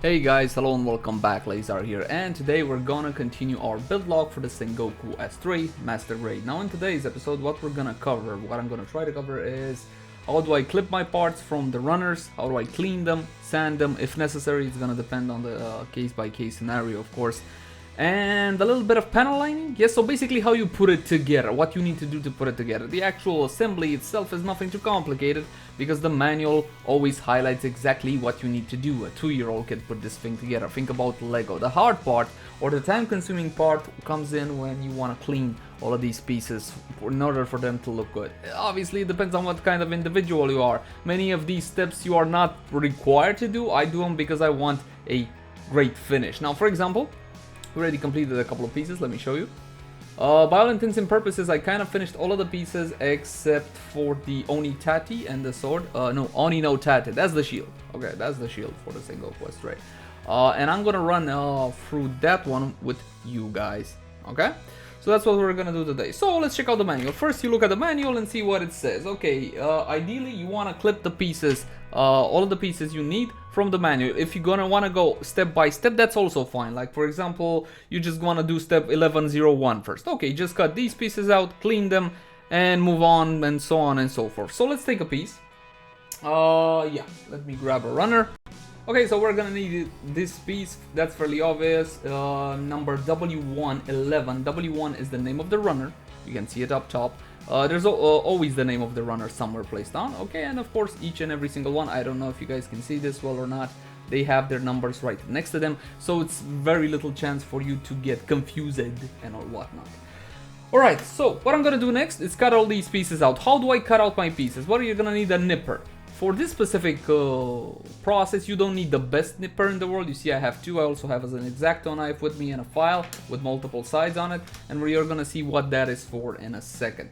Hey guys, hello and welcome back, Lazar here, and today we're gonna continue our build log for the Sengoku Astray Master Grade. Now in today's episode, what I'm gonna try to cover is how do I clip my parts from the runners, how do I clean them, sand them, if necessary, it's gonna depend on the case-by-case scenario, of course. And a little bit of panel lining. Yes, so basically how you put it together, what you need to do to put it together. The actual assembly itself is nothing too complicated because the manual always highlights exactly what you need to do. A 2-year-old can put this thing together. Think about Lego. The hard part or the time-consuming part comes in when you want to clean all of these pieces in order for them to look good. Obviously, it depends on what kind of individual you are. Many of these steps you are not required to do. I do them because I want a great finish. Now, for example, we already completed a couple of pieces, let me show you. By all intents and purposes, I kind of finished all of the pieces except for the Oni Tati and the sword. No, Oni no Tate, that's the shield. Okay, that's the shield for the Sengoku Astray. And I'm gonna run through that one with you guys, okay? So that's what we're gonna do today. So let's check out the manual. First, you look at the manual and see what it says. Okay, ideally you wanna clip the pieces, all of the pieces you need from the manual. If you're gonna wanna go step by step, that's also fine. Like for example, you just wanna do step 1101 first. Okay, just cut these pieces out, clean them, and move on, and so on and so forth. So let's take a piece. Yeah, let me grab a runner. Okay, so we're gonna need this piece, that's fairly obvious, number W111. W1 is the name of the runner, you can see it up top. There's always the name of the runner somewhere placed down, okay, and of course each and every single one, I don't know if you guys can see this well or not, they have their numbers right next to them, so it's very little chance for you to get confused and or whatnot. Alright, so what I'm gonna do next is cut all these pieces out. How do I cut out my pieces? Well, you're gonna need a nipper. For this specific process, you don't need the best nipper in the world. You see I have two. I also have an X-Acto knife with me and a file with multiple sides on it. And we're gonna see what that is for in a second.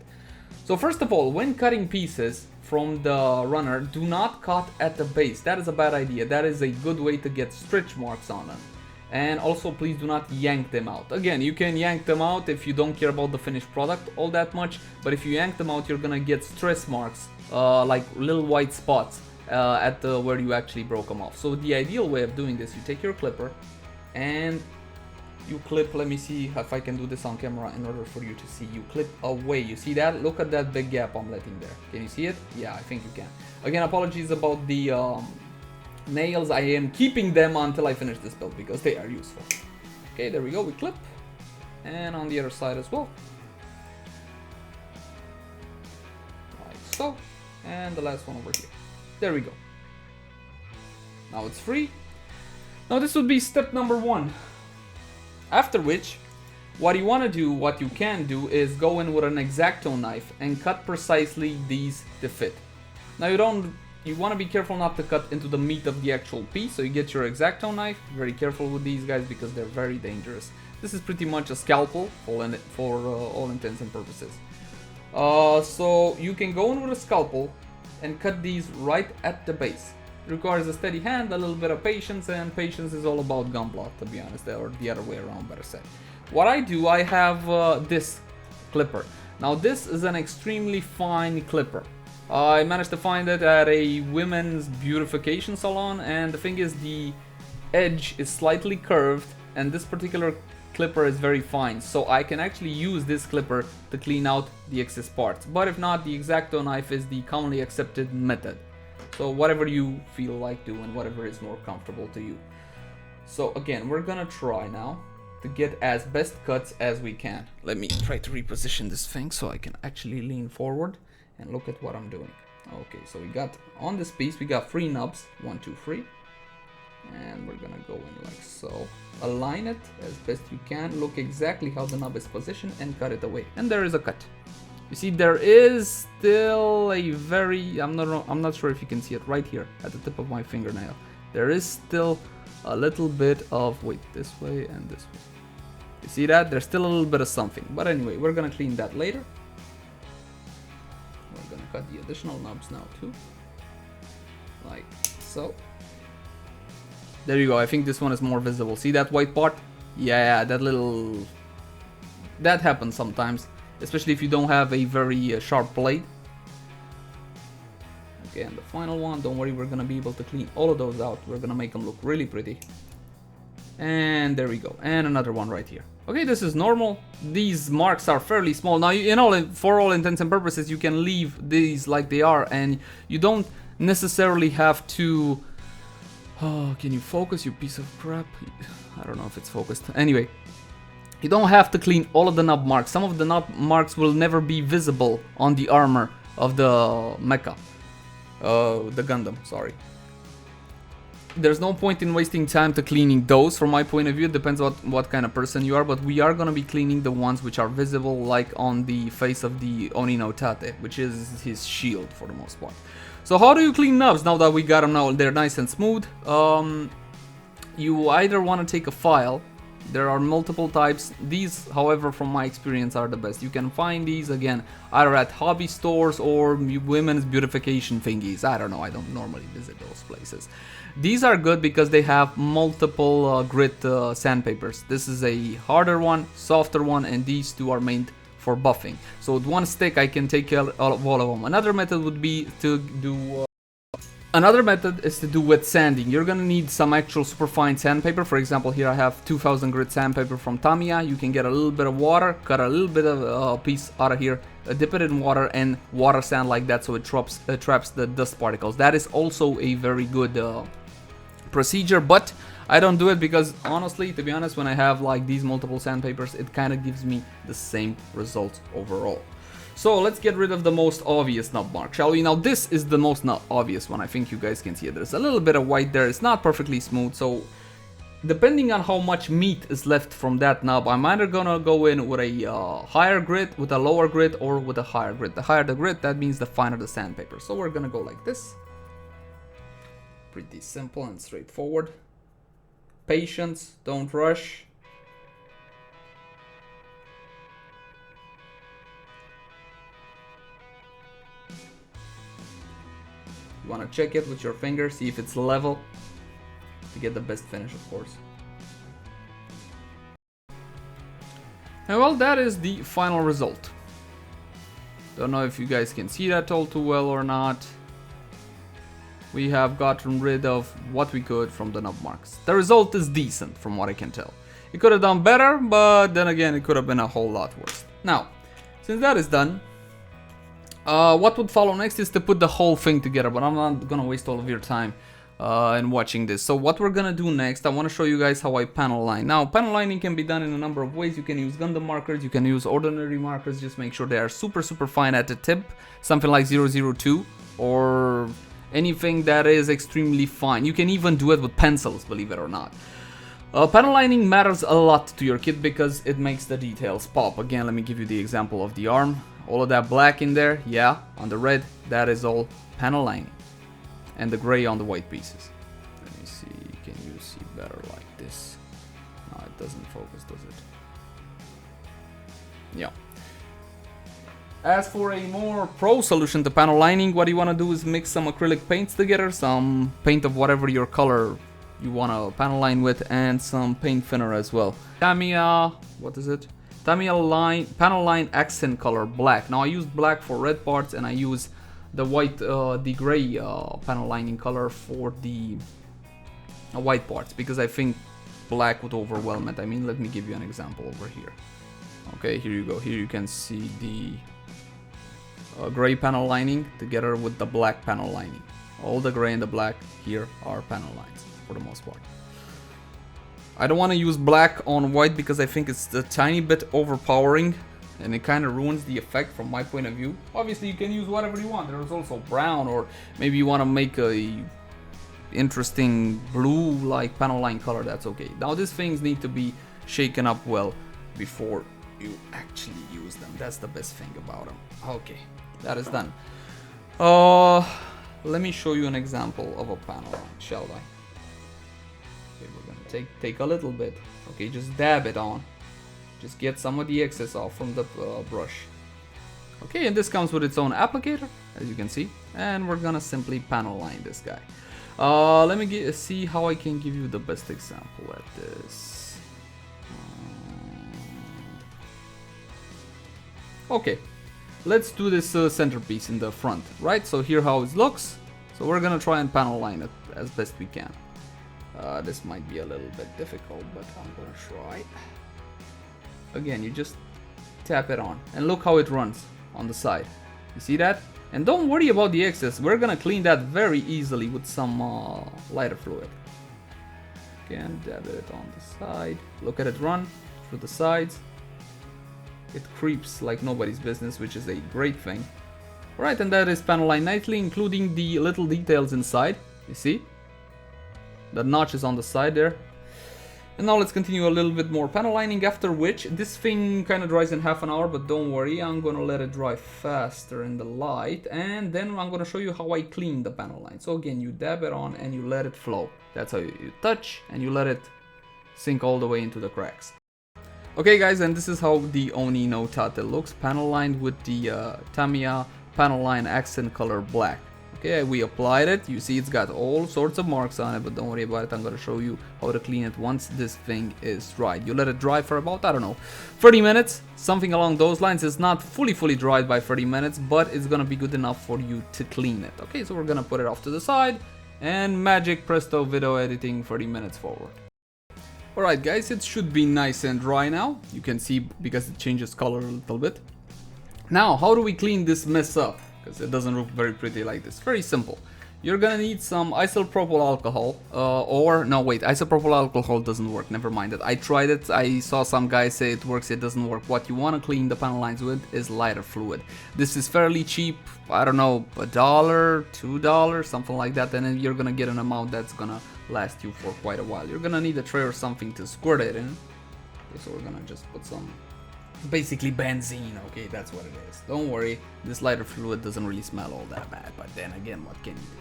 So first of all, when cutting pieces from the runner, do not cut at the base. That is a bad idea. That is a good way to get stretch marks on them. And also please do not yank them out. Again, you can yank them out if you don't care about the finished product all that much. But if you yank them out, you're gonna get stress marks. Like little white spots at where you actually broke them off. So the ideal way of doing this, you take your clipper and you clip, let me see if I can do this on camera in order for you to see. You clip away, you see that? Look at that big gap I'm letting there. Can you see it? Yeah, I think you can. Again, apologies about the nails. I am keeping them until I finish this build because they are useful. Okay, there we go, we clip. And on the other side as well. Like so. And the last one over here. There we go. Now it's free. Now this would be step number 1. After which, what you want to do, what you can do, is go in with an X-Acto knife and cut precisely these to fit. Now you want to be careful not to cut into the meat of the actual piece, so you get your X-Acto knife. Very careful with these guys because they're very dangerous. This is pretty much a scalpel for all intents and purposes. So you can go in with a scalpel and cut these right at the base. It requires a steady hand, a little bit of patience, and patience is all about Gunpla, to be honest, or the other way around, better said. What I do, I have this clipper. Now this is an extremely fine clipper. I managed to find it at a women's beautification salon, and the thing is the edge is slightly curved, and this particular clipper is very fine, so I can actually use this clipper to clean out the excess parts. But if not, the X-Acto knife is the commonly accepted method. So whatever you feel like doing, whatever is more comfortable to you. So again, we're gonna try now to get as best cuts as we can. Let me try to reposition this thing so I can actually lean forward and look at what I'm doing. Okay, so we got on this piece, we got 3 nubs, 1, 2, 3. And we're gonna go in like so. Align it as best you can, look exactly how the nub is positioned and cut it away. And there is a cut. You see there is still a very, I'm not sure if you can see it right here at the tip of my fingernail. There is still a little bit of, wait, this way and this way. You see that? There's still a little bit of something. But anyway, we're gonna clean that later. We're gonna cut the additional nubs now too. Like so. There you go, I think this one is more visible. See that white part? Yeah, that happens sometimes, especially if you don't have a very sharp blade. Okay, and the final one, don't worry, we're gonna be able to clean all of those out. We're gonna make them look really pretty. And there we go, and another one right here. Okay, this is normal. These marks are fairly small. Now, for all intents and purposes, you can leave these like they are, and you don't necessarily have to... Oh, can you focus, you piece of crap? I don't know if it's focused. Anyway, you don't have to clean all of the nub marks. Some of the nub marks will never be visible on the armor of the mecha. The Gundam, sorry. There's no point in wasting time to cleaning those from my point of view. It depends on what kind of person you are, but we are gonna be cleaning the ones which are visible, like on the face of the Oni no Tate, which is his shield for the most part. So how do you clean nubs now that we got them now? They're nice and smooth. You either want to take a file. There are multiple types. These, however, from my experience, are the best. You can find these, again, either at hobby stores or women's beautification thingies. I don't know, I don't normally visit those places. These are good because they have multiple grit sandpapers. This is a harder one, softer one, and these two are made for buffing. So with one stick I can take care of all of them. Another method would be to do... Another method is to do wet sanding. You're gonna need some actual superfine sandpaper. For example, here I have 2000 grit sandpaper from Tamyia. You can get a little bit of water, cut a little bit of piece out of here, dip it in water, and water sand like that so it traps the dust particles. That is also a very good procedure, but I don't do it because honestly, to be honest, when I have like these multiple sandpapers, it kind of gives me the same results overall. So let's get rid of the most obvious nub mark, shall we? Now this is the most obvious one. I think you guys can see it. There's a little bit of white there. It's not perfectly smooth, so depending on how much meat is left from that nub, I'm either gonna go in with a higher grit, with a lower grit, or with a higher grit. The higher the grit, that means the finer the sandpaper. So we're gonna go like this. Pretty simple and straightforward. Patience, don't rush. You want to check it with your finger, see if it's level, to get the best finish, of course. And well, that is the final result. Don't know if you guys can see that all too well or not. We have gotten rid of what we could from the nub marks. The result is decent from what I can tell. It could have done better, but then again, it could have been a whole lot worse. Now, since that is done, what would follow next is to put the whole thing together, but I'm not gonna waste all of your time in watching this. So what we're gonna do next, I want to show you guys how I panel line. Now, panel lining can be done in a number of ways. You can use Gundam markers, you can use ordinary markers, just make sure they are super fine at the tip, something like 002, or anything that is extremely fine. You can even do it with pencils, believe it or not. Panel lining matters a lot to your kit because it makes the details pop. Again, let me give you the example of the arm. All of that black in there, yeah, on the red, that is all panel lining. And the gray on the white pieces. Let me see, can you see better like this? No, it doesn't focus, does it? Yeah. As for a more pro solution to panel lining, what you want to do is mix some acrylic paints together, some paint of whatever your color you want to panel line with, and some paint thinner as well. Tamyia, what is it? Tamyia panel line accent color black. Now I use black for red parts, and I use the white, the gray panel lining color for the white parts because I think black would overwhelm it. I mean, let me give you an example over here. Okay, here you go. Here you can see the gray panel lining together with the black panel lining. All the gray and the black here are panel lines for the most part. I don't want to use black on white because I think it's a tiny bit overpowering and it kind of ruins the effect from my point of view. Obviously you can use whatever you want. There's also brown, or maybe you want to make a interesting blue like panel line color, that's okay. Now these things need to be shaken up well before you actually use them. That's the best thing about them. Okay, that is done. Let me show you an example of a panel line, shall I? Okay, we're gonna take a little bit. Okay, just dab it on. Just get some of the excess off from the brush. Okay, and this comes with its own applicator, as you can see. And we're gonna simply panel line this guy. Let me see how I can give you the best example at this. Okay, let's do this centerpiece in the front, right? So here how it looks. So we're gonna try and panel line it as best we can. This might be a little bit difficult, but I'm gonna try. Again, you just tap it on and look how it runs on the side. You see that? And don't worry about the excess. We're gonna clean that very easily with some lighter fluid. Again, dab it on the side. Look at it run through the sides. It creeps like nobody's business, which is a great thing. Alright, and that is panel line nicely, including the little details inside. You see? The notches on the side there. And now let's continue a little bit more panel lining, after which this thing kind of dries in half an hour, but don't worry, I'm gonna let it dry faster in the light, and then I'm gonna show you how I clean the panel line. So again, you dab it on and you let it flow. That's how you touch and you let it sink all the way into the cracks. Okay guys, and this is how the Oni no Tate looks, panel lined with the Tamyia panel line accent color black. Okay, we applied it. You see it's got all sorts of marks on it, but don't worry about it. I'm gonna show you how to clean it once this thing is dried. You let it dry for about, I don't know, 30 minutes, something along those lines. It's not fully dried by 30 minutes, but it's gonna be good enough for you to clean it. Okay, so we're gonna put it off to the side, and magic presto video editing 30 minutes forward. Alright guys, it should be nice and dry now. You can see because it changes color a little bit. Now, how do we clean this mess up? Because it doesn't look very pretty like this. Very simple. You're gonna need some isopropyl alcohol, or no wait, isopropyl alcohol doesn't work, never mind it. I tried it, I saw some guys say it works, it doesn't work. What you want to clean the panel lines with is lighter fluid. This is fairly cheap, I don't know, $1, $2, something like that, and then you're gonna get an amount that's gonna last you for quite a while. You're gonna need a tray or something to squirt it in. Okay, so we're gonna just put some, basically benzene, okay, that's what it is. Don't worry, this lighter fluid doesn't really smell all that bad, but then again, what can you do?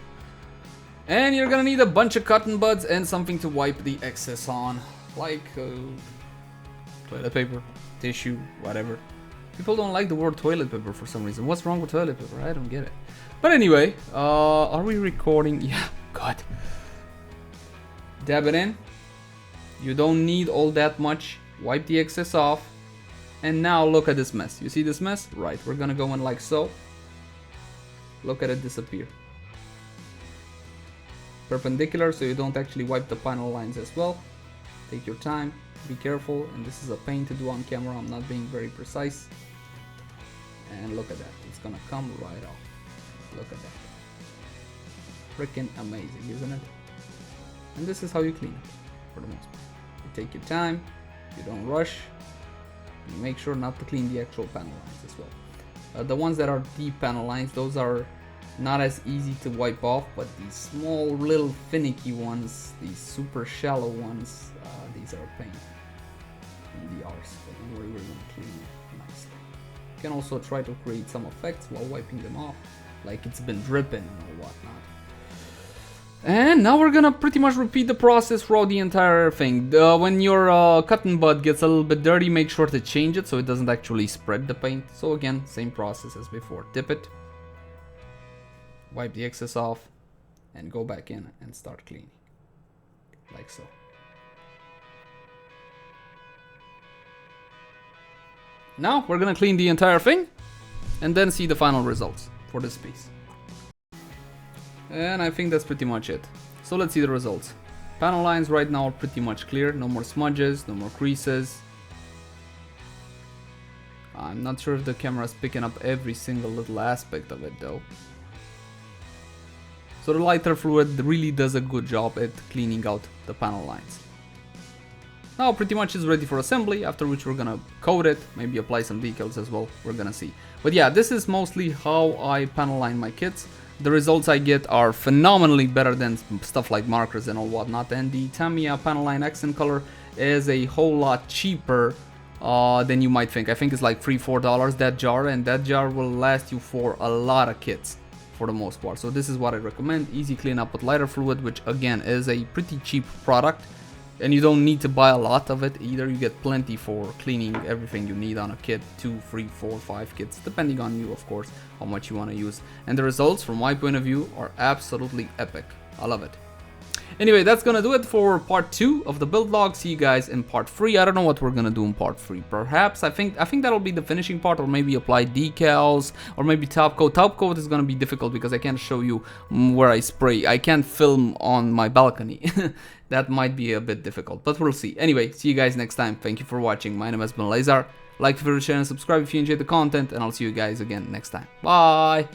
And you're gonna need a bunch of cotton buds and something to wipe the excess on, like toilet paper, tissue, whatever. People don't like the word toilet paper for some reason. What's wrong with toilet paper? I don't get it. But anyway, are we recording? Yeah, good. Dab it in. You don't need all that much. Wipe the excess off. And now look at this mess. You see this mess? Right, we're gonna go in like so. Look at it disappear. Perpendicular, so you don't actually wipe the panel lines as well. Take your time, be careful, and this is a pain to do on camera. I'm not being very precise. And look at that, it's gonna come right off. Look at that. Freaking amazing, isn't it? And this is how you clean it, for the most part. You take your time, you don't rush. You make sure not to clean the actual panel lines as well. The ones that are deep panel lines, those are not as easy to wipe off, but these small little finicky ones, these super shallow ones, these are a pain in the arse, but don't worry, we're gonna clean it nicely. You can also try to create some effects while wiping them off, like it's been dripping or whatnot. And now we're gonna pretty much repeat the process throughout the entire thing. When your cotton bud gets a little bit dirty, make sure to change it so it doesn't actually spread the paint. So again, same process as before. Dip it, wipe the excess off, and go back in and start cleaning, like so. Now we're gonna clean the entire thing and then see the final results for this piece. And I think that's pretty much it. So let's see the results. Panel lines right now are pretty much clear, no more smudges, no more creases. I'm not sure if the camera is picking up every single little aspect of it though. So the lighter fluid really does a good job at cleaning out the panel lines. Now pretty much is ready for assembly, after which we're gonna coat it, maybe apply some decals as well, we're gonna see. But yeah, this is mostly how I panel line my kits. The results I get are phenomenally better than stuff like markers and all whatnot, and the Tamyia panel line accent color is a whole lot cheaper than you might think. I think it's like $3-4 that jar, and that jar will last you for a lot of kits for the most part. So this is what I recommend. Easy cleanup with lighter fluid, which again is a pretty cheap product, and you don't need to buy a lot of it either. You get plenty for cleaning everything you need on a kit, 2, 3, 4, 5 kits, depending on you, of course, how much you want to use. And the results from my point of view are absolutely epic. I love it. Anyway, that's gonna do it for part 2 of the build log. See you guys in part 3. I don't know what we're gonna do in part 3. Perhaps I think that'll be the finishing part, or maybe apply decals, or maybe top coat. Top coat is gonna be difficult because I can't show you where I spray. I can't film on my balcony. That might be a bit difficult, but we'll see. Anyway, see you guys next time. Thank you for watching. My name has been Leyzar. Like, favorite, share, and subscribe if you enjoyed the content, and I'll see you guys again next time. Bye!